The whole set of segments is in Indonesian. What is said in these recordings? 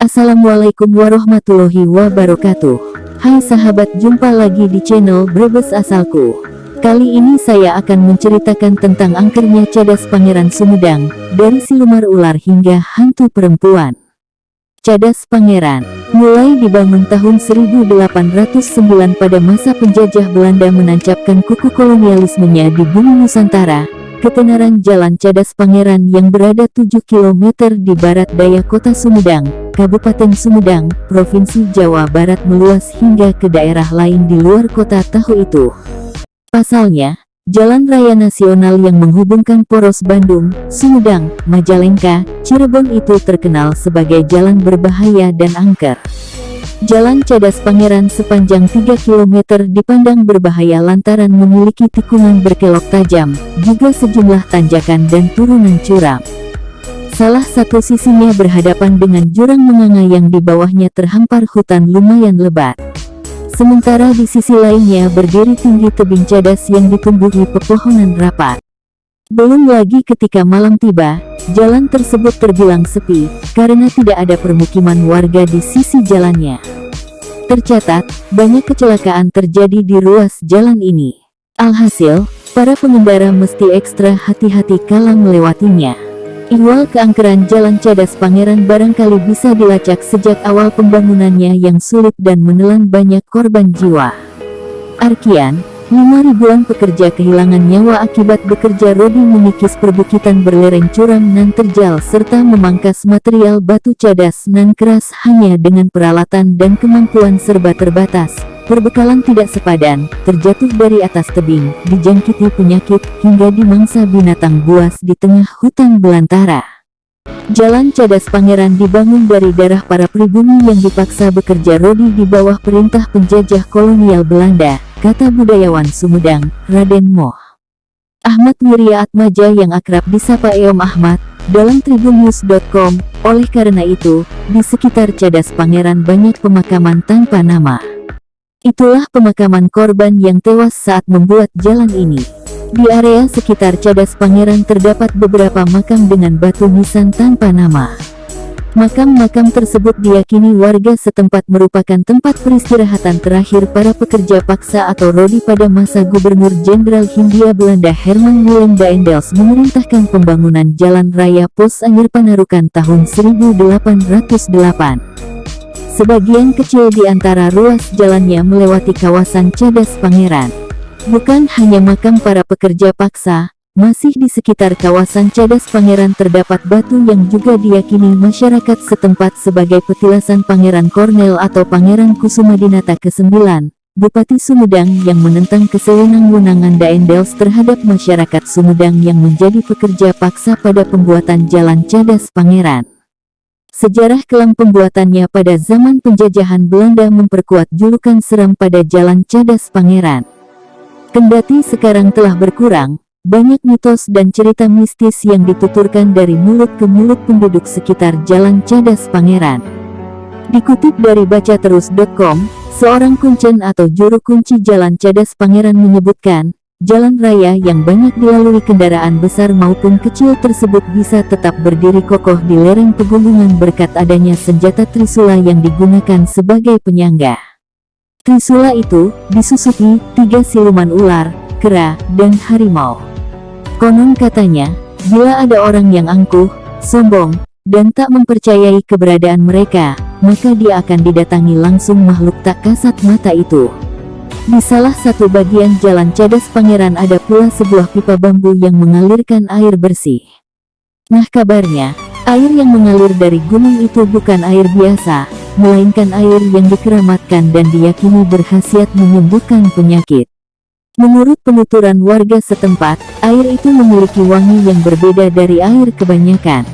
Assalamualaikum warahmatullahi wabarakatuh. Hai sahabat, jumpa lagi di channel Brebes Asalku. Kali ini saya akan menceritakan tentang angkernya Cadas Pangeran Sumedang, dari siluman ular hingga hantu perempuan. Cadas Pangeran mulai dibangun tahun 1809 pada masa penjajah Belanda menancapkan kuku kolonialismenya di bumi Nusantara. Ketenaran Jalan Cadas Pangeran yang berada 7 km di barat daya kota Sumedang, Kabupaten Sumedang, Provinsi Jawa Barat meluas hingga ke daerah lain di luar kota tahu itu. Pasalnya, jalan raya nasional yang menghubungkan poros Bandung, Sumedang, Majalengka, Cirebon itu terkenal sebagai jalan berbahaya dan angker. Jalan Cadas Pangeran sepanjang 3 km dipandang berbahaya lantaran memiliki tikungan berkelok tajam, juga sejumlah tanjakan dan turunan curam. Salah satu sisinya berhadapan dengan jurang menganga yang di bawahnya terhampar hutan lumayan lebat. Sementara di sisi lainnya berdiri tinggi tebing cadas yang ditumbuhi pepohonan rapat. Belum lagi ketika malam tiba, jalan tersebut terbilang sepi, karena tidak ada permukiman warga di sisi jalannya. Tercatat, banyak kecelakaan terjadi di ruas jalan ini. Alhasil, para pengendara mesti ekstra hati-hati kala melewatinya. Ihwal keangkeran Jalan Cadas Pangeran barangkali bisa dilacak sejak awal pembangunannya yang sulit dan menelan banyak korban jiwa. Arkian, 5 ribuan pekerja kehilangan nyawa akibat bekerja rodi mengikis perbukitan berlereng curam nan terjal serta memangkas material batu cadas nan keras hanya dengan peralatan dan kemampuan serba terbatas. Perbekalan tidak sepadan, terjatuh dari atas tebing, dijangkiti penyakit, hingga dimangsa binatang buas di tengah hutan belantara. Jalan Cadas Pangeran dibangun dari darah para pribumi yang dipaksa bekerja rodi di bawah perintah penjajah kolonial Belanda, kata budayawan Sumedang, Raden Moh Ahmad Wiryaatmaja yang akrab disapa Eom Ahmad, dalam tribunnews.com. Oleh karena itu, di sekitar Cadas Pangeran banyak pemakaman tanpa nama. Itulah pemakaman korban yang tewas saat membuat jalan ini. Di area sekitar Cadas Pangeran terdapat beberapa makam dengan batu nisan tanpa nama. Makam-makam tersebut diyakini warga setempat merupakan tempat peristirahatan terakhir para pekerja paksa atau rodi pada masa Gubernur Jenderal Hindia Belanda Herman Willem Daendels memerintahkan pembangunan Jalan Raya Pos Anyer Panarukan tahun 1808. Sebagian kecil di antara ruas jalannya melewati kawasan Cadas Pangeran. Bukan hanya makam para pekerja paksa, masih di sekitar kawasan Cadas Pangeran terdapat batu yang juga diyakini masyarakat setempat sebagai petilasan Pangeran Kornel atau Pangeran Kusumadinata ke-9, Bupati Sumedang yang menentang kesewenang-wenangan Daendels terhadap masyarakat Sumedang yang menjadi pekerja paksa pada pembuatan Jalan Cadas Pangeran. Sejarah kelam pembuatannya pada zaman penjajahan Belanda memperkuat julukan seram pada Jalan Cadas Pangeran. Kendati sekarang telah berkurang, banyak mitos dan cerita mistis yang dituturkan dari mulut ke mulut penduduk sekitar Jalan Cadas Pangeran. Dikutip dari bacaterus.com, seorang kuncen atau juru kunci Jalan Cadas Pangeran menyebutkan, jalan raya yang banyak dilalui kendaraan besar maupun kecil tersebut bisa tetap berdiri kokoh di lereng pegunungan berkat adanya senjata trisula yang digunakan sebagai penyangga. Trisula itu disusupi 3 siluman ular, kera, dan harimau. Konon katanya, bila ada orang yang angkuh, sombong, dan tak mempercayai keberadaan mereka, maka dia akan didatangi langsung makhluk tak kasat mata itu. Di salah satu bagian Jalan Cadas Pangeran ada pula sebuah pipa bambu yang mengalirkan air bersih. Nah kabarnya, air yang mengalir dari gunung itu bukan air biasa, melainkan air yang dikeramatkan dan diyakini berkhasiat menyembuhkan penyakit. Menurut penuturan warga setempat, air itu memiliki wangi yang berbeda dari air kebanyakan.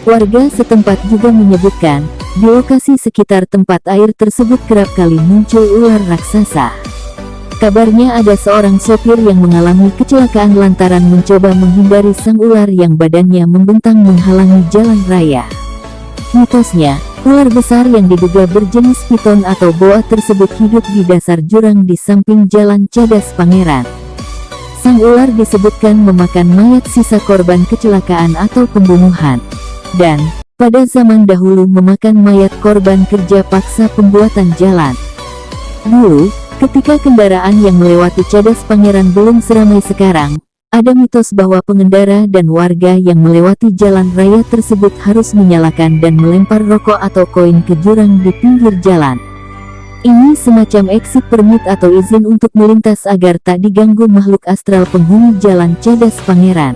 Warga setempat juga menyebutkan, di lokasi sekitar tempat air tersebut kerap kali muncul ular raksasa. Kabarnya ada seorang sopir yang mengalami kecelakaan lantaran mencoba menghindari sang ular yang badannya membentang menghalangi jalan raya. Mitosnya, Ular besar yang diduga berjenis piton atau boa tersebut hidup di dasar jurang di samping Jalan Cadas Pangeran. Sang ular disebutkan memakan mayat sisa korban kecelakaan atau pembunuhan. Dan, pada zaman dahulu memakan mayat korban kerja paksa pembuatan jalan. Dulu, ketika kendaraan yang melewati Cadas Pangeran belum seramai sekarang, ada mitos bahwa pengendara dan warga yang melewati jalan raya tersebut harus menyalakan dan melempar rokok atau koin ke jurang di pinggir jalan. Ini semacam exit permit atau izin untuk melintas agar tak diganggu makhluk astral penghuni Jalan Cadas Pangeran.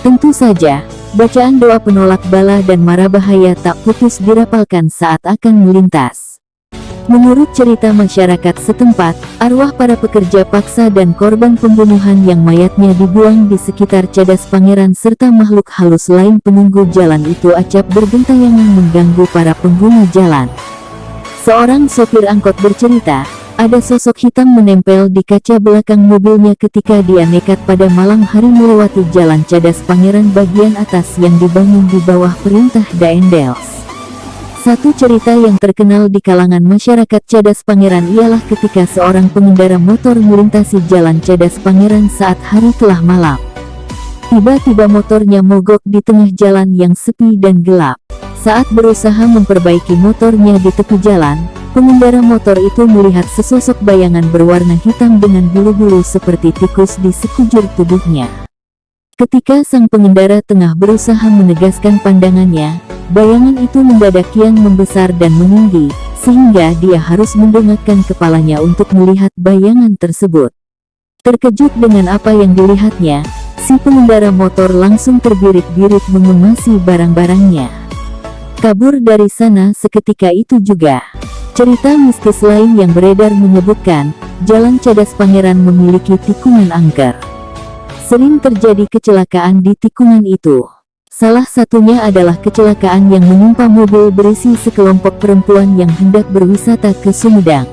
Tentu saja, bacaan doa penolak bala dan mara bahaya tak putus dirapalkan saat akan melintas. Menurut cerita masyarakat setempat, arwah para pekerja paksa dan korban pembunuhan yang mayatnya dibuang di sekitar Cadas Pangeran serta makhluk halus lain penunggu jalan itu acap bergentayangan mengganggu para pengguna jalan. Seorang sopir angkot bercerita, ada sosok hitam menempel di kaca belakang mobilnya ketika dia nekat pada malam hari melewati Jalan Cadas Pangeran bagian atas yang dibangun di bawah perintah Daendels. Satu cerita yang terkenal di kalangan masyarakat Cadas Pangeran ialah ketika seorang pengendara motor melintasi Jalan Cadas Pangeran saat hari telah malam. Tiba-tiba motornya mogok di tengah jalan yang sepi dan gelap. Saat berusaha memperbaiki motornya di tepi jalan, pengendara motor itu melihat sesosok bayangan berwarna hitam dengan bulu-bulu seperti tikus di sekujur tubuhnya. Ketika sang pengendara tengah berusaha menegaskan pandangannya, bayangan itu mendadak kian membesar dan meninggi, sehingga dia harus mendongakkan kepalanya untuk melihat bayangan tersebut. Terkejut dengan apa yang dilihatnya, si pengendara motor langsung terbirit-birit mengemasi barang-barangnya. Kabur dari sana seketika itu juga. Cerita mistis lain yang beredar menyebutkan, Jalan Cadas Pangeran memiliki tikungan angker. Sering terjadi kecelakaan di tikungan itu. Salah satunya adalah kecelakaan yang menimpa mobil berisi sekelompok perempuan yang hendak berwisata ke Sumedang.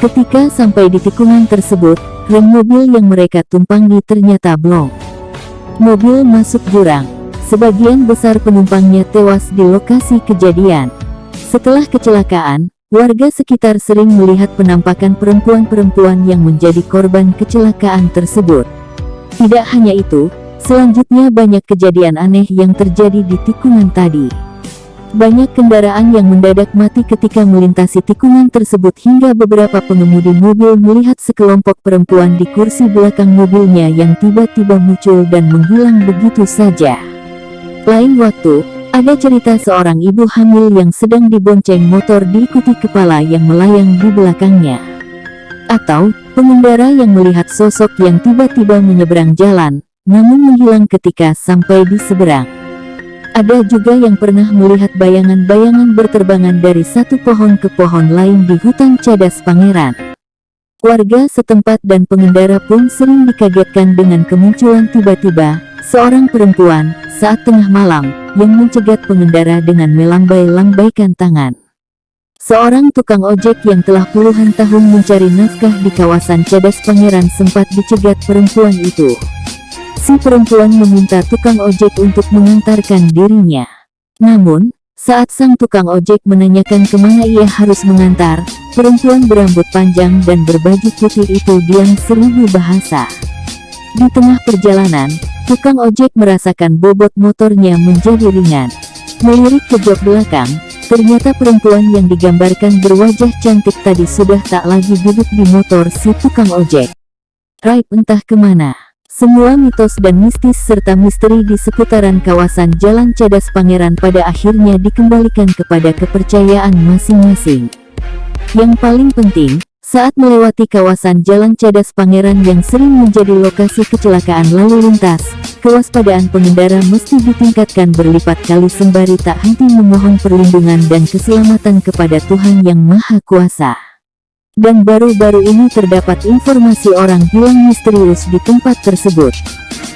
Ketika sampai di tikungan tersebut, rem mobil yang mereka tumpangi ternyata blong. Mobil masuk jurang. Sebagian besar penumpangnya tewas di lokasi kejadian. Setelah kecelakaan, warga sekitar sering melihat penampakan perempuan-perempuan yang menjadi korban kecelakaan tersebut. Tidak hanya itu, selanjutnya banyak kejadian aneh yang terjadi di tikungan tadi. Banyak kendaraan yang mendadak mati ketika melintasi tikungan tersebut hingga beberapa pengemudi mobil melihat sekelompok perempuan di kursi belakang mobilnya yang tiba-tiba muncul dan menghilang begitu saja. Lain waktu, ada cerita seorang ibu hamil yang sedang dibonceng motor diikuti kepala yang melayang di belakangnya. Atau, pengendara yang melihat sosok yang tiba-tiba menyeberang jalan, namun menghilang ketika sampai di seberang. Ada juga yang pernah melihat bayangan-bayangan berterbangan dari satu pohon ke pohon lain di hutan Cadas Pangeran. Warga setempat dan pengendara pun sering dikagetkan dengan kemunculan tiba-tiba seorang perempuan saat tengah malam yang mencegat pengendara dengan melambai-lambaikan tangan. Seorang tukang ojek yang telah puluhan tahun mencari nafkah di kawasan Cadas Pangeran sempat dicegat perempuan itu. Si perempuan meminta tukang ojek untuk mengantarkan dirinya. Namun, saat sang tukang ojek menanyakan kemana ia harus mengantar, perempuan berambut panjang dan berbaju putih itu diam seribu bahasa. Di tengah perjalanan, tukang ojek merasakan bobot motornya menjadi ringan. Melirik ke jok belakang, ternyata perempuan yang digambarkan berwajah cantik tadi sudah tak lagi duduk di motor si tukang ojek. Raib entah kemana. Semua mitos dan mistis serta misteri di seputaran kawasan Jalan Cadas Pangeran pada akhirnya dikembalikan kepada kepercayaan masing-masing. Yang paling penting, saat melewati kawasan Jalan Cadas Pangeran yang sering menjadi lokasi kecelakaan lalu lintas, kewaspadaan pengendara mesti ditingkatkan berlipat kali sembari tak henti memohon perlindungan dan keselamatan kepada Tuhan Yang Maha Kuasa. Dan baru-baru ini terdapat informasi orang hilang misterius di tempat tersebut.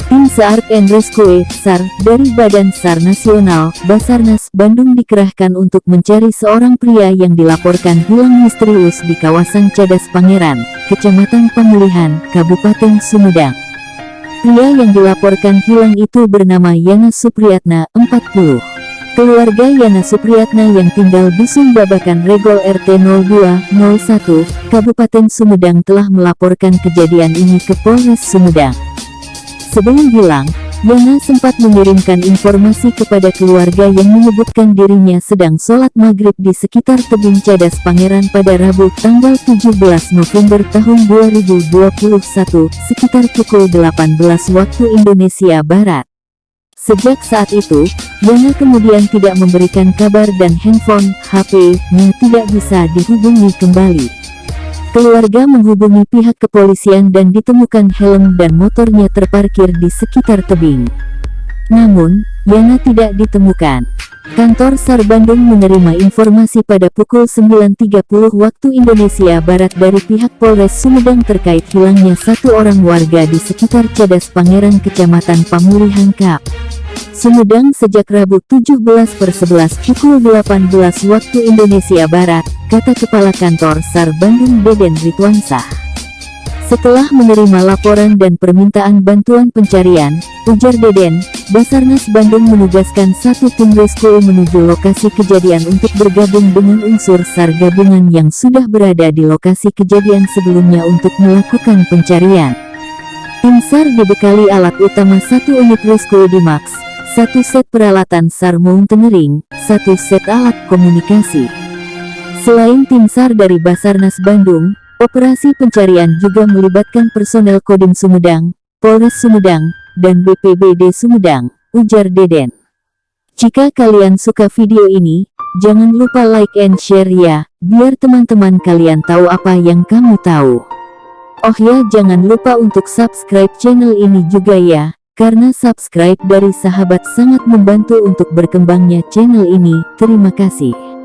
Tim Search and Rescue (SAR) dari Badan SAR Nasional, Basarnas, Bandung dikerahkan untuk mencari seorang pria yang dilaporkan hilang misterius di kawasan Cadas Pangeran, Kecamatan Pemulihan, Kabupaten Sumedang. Pria yang dilaporkan hilang itu bernama Yana Supriyatna, 40 Keluarga Yana Supriyatna yang tinggal Dusun Babakan Regol RT 0201, Kabupaten Sumedang telah melaporkan kejadian ini ke Polres Sumedang. Sebelum hilang, Yana sempat mengirimkan informasi kepada keluarga yang menyebutkan dirinya sedang sholat maghrib di sekitar tebing Cadas Pangeran pada Rabu tanggal 17 November tahun 2021, sekitar pukul 18 waktu Indonesia Barat. Sejak saat itu, Yana kemudian tidak memberikan kabar dan handphone HP-nya tidak bisa dihubungi kembali. Keluarga menghubungi pihak kepolisian dan ditemukan helm dan motornya terparkir di sekitar tebing. Namun, Yana tidak ditemukan. Kantor SAR Bandung menerima informasi pada pukul 9.30 waktu Indonesia Barat dari pihak Polres Sumedang terkait hilangnya satu orang warga di sekitar Cadas Pangeran Kecamatan Pamulihan Kap, Sumedang sejak Rabu 17/11 pukul 18 waktu Indonesia Barat, kata Kepala Kantor SAR Bandung Deden Ridwansah. Setelah menerima laporan dan permintaan bantuan pencarian, ujar Deden, Basarnas Bandung menugaskan satu tim rescue menuju lokasi kejadian untuk bergabung dengan unsur SAR gabungan yang sudah berada di lokasi kejadian sebelumnya untuk melakukan pencarian. Tim SAR dibekali alat utama 1 unit rescue Dimax, 1 set peralatan SAR mountaineering, 1 set alat komunikasi. Selain tim SAR dari Basarnas Bandung, operasi pencarian juga melibatkan personel Kodim Sumedang, Polres Sumedang, dan BPBD Sumedang, ujar Deden. Jika kalian suka video ini, jangan lupa like and share ya, biar teman-teman kalian tahu apa yang kamu tahu. Oh ya, jangan lupa untuk subscribe channel ini juga ya, karena subscribe dari sahabat sangat membantu untuk berkembangnya channel ini. Terima kasih.